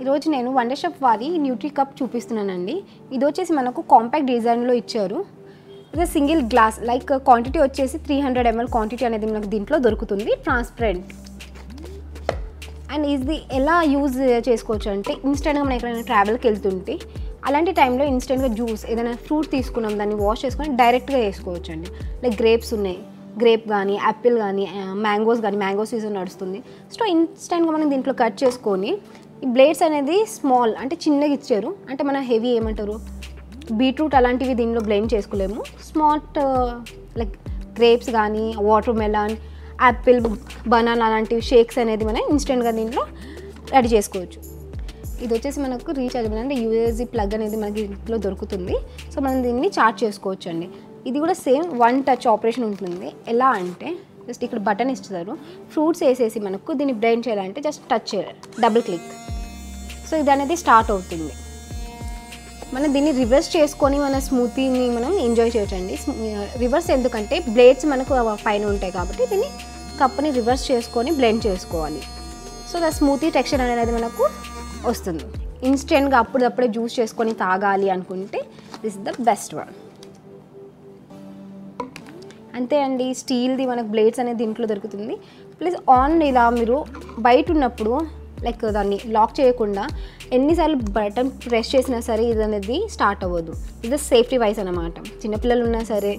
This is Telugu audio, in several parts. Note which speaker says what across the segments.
Speaker 1: ఈరోజు నేను వండర్ షాప్ వారి న్యూట్రీ కప్ చూపిస్తున్నానండి. ఇది వచ్చేసి మనకు కాంపాక్ట్ డిజైన్లో ఇచ్చారు. ఇది సింగిల్ గ్లాస్ లైక్ క్వాంటిటీ వచ్చేసి 300 ml క్వాంటిటీ అనేది మనకు దీంట్లో దొరుకుతుంది. ట్రాన్స్పరెంట్ అండ్ ఇది ఎలా యూజ్ చేసుకోవచ్చు అంటే ఇన్స్టెంట్గా మనం ఎక్కడైనా ట్రావెల్కి వెళ్తుంటే అలాంటి టైంలో ఇన్స్టెంట్గా జ్యూస్ ఏదైనా ఫ్రూట్ తీసుకున్నాం దాన్ని వాష్ చేసుకొని డైరెక్ట్గా వేసుకోవచ్చు అండి. లైక్ గ్రేప్స్ ఉన్నాయి, గ్రేప్ కానీ యాపిల్ కానీ మ్యాంగోస్ కానీ, మ్యాంగో సీజన్ నడుస్తుంది. సో ఇన్స్టెంట్గా మనం దీంట్లో కట్ చేసుకొని ఈ బ్లేడ్స్ అనేది స్మాల్ అంటే చిన్నగా ఇచ్చారు. అంటే మన హెవీ ఏమంటారు బీట్రూట్ అలాంటివి దీనిలో బ్లెండ్ చేసుకోలేము. స్మార్ట్ లైక్ గ్రేప్స్ కానీ వాటర్ మెలాన్, యాపిల్, బనానా అలాంటివి షేక్స్ అనేది మనం ఇన్స్టెంట్గా దీంట్లో రెడీ చేసుకోవచ్చు. ఇది వచ్చేసి మనకు రీఛార్జబుల్ అంటే యూఎస్బి ప్లగ్ అనేది మనకి ఇంట్లో దొరుకుతుంది. సో మనం దీన్ని చార్జ్ చేసుకోవచ్చు అండి. ఇది కూడా సేమ్ వన్ టచ్ ఆపరేషన్ ఉంటుంది. ఎలా అంటే జస్ట్ ఇక్కడ బటన్ ఇస్తారు, ఫ్రూట్స్ వేసేసి మనకు దీన్ని బ్లెండ్ చేయాలంటే జస్ట్ టచ్ చేయాలి, డబుల్ క్లిక్. సో ఇది అనేది స్టార్ట్ అవుతుంది. మనం దీన్ని రివర్స్ చేసుకొని మన స్మూతీని మనం ఎంజాయ్ చేయొచ్చండి. రివర్స్ ఎందుకంటే బ్లేడ్స్ మనకు పైన ఉంటాయి కాబట్టి దీన్ని కప్ని రివర్స్ చేసుకొని బ్లెండ్ చేసుకోవాలి. సో ద స్మూతీ టెక్స్చర్ అనేది మనకు వస్తుంది. ఇన్స్టెంట్గా అప్పుడప్పుడే జ్యూస్ చేసుకొని తాగాలి అనుకుంటే this is the best one. అంతే అండి, స్టీల్ది మనకు బ్లేడ్స్ అనేది దీంట్లో దొరుకుతుంది. ప్లస్ ఆన్ ఇలా మీరు బయట ఉన్నప్పుడు లైక్ దాన్ని లాక్ చేయకుండా ఎన్నిసార్లు బటన్ ప్రెస్ చేసినా సరే ఇది అనేది స్టార్ట్ అవ్వదు. ఇది సేఫ్టీ వైజ్ అనమాట. చిన్నపిల్లలు ఉన్నా సరే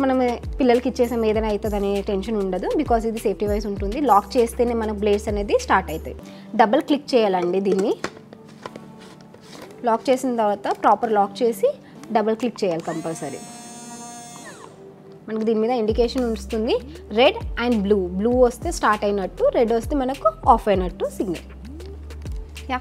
Speaker 1: మనం పిల్లలకి ఇచ్చేసాం ఏదైనా అవుతుంది అనే టెన్షన్ ఉండదు. బికాజ్ ఇది సేఫ్టీ వైజ్ ఉంటుంది. లాక్ చేస్తేనే మన బ్లేడ్స్ అనేది స్టార్ట్ అవుతాయి. డబుల్ క్లిక్ చేయాలండి. దీన్ని లాక్ చేసిన తర్వాత ప్రాపర్ లాక్ చేసి డబుల్ క్లిక్ చేయాలి కంపల్సరీ. మనకు దీని మీద ఇండికేషన్ వస్తుంది రెడ్ అండ్ బ్లూ. బ్లూ వస్తే స్టార్ట్ అయినట్టు, రెడ్ వస్తే మనకు ఆఫ్ అయినట్టు సిగ్నల్. యా.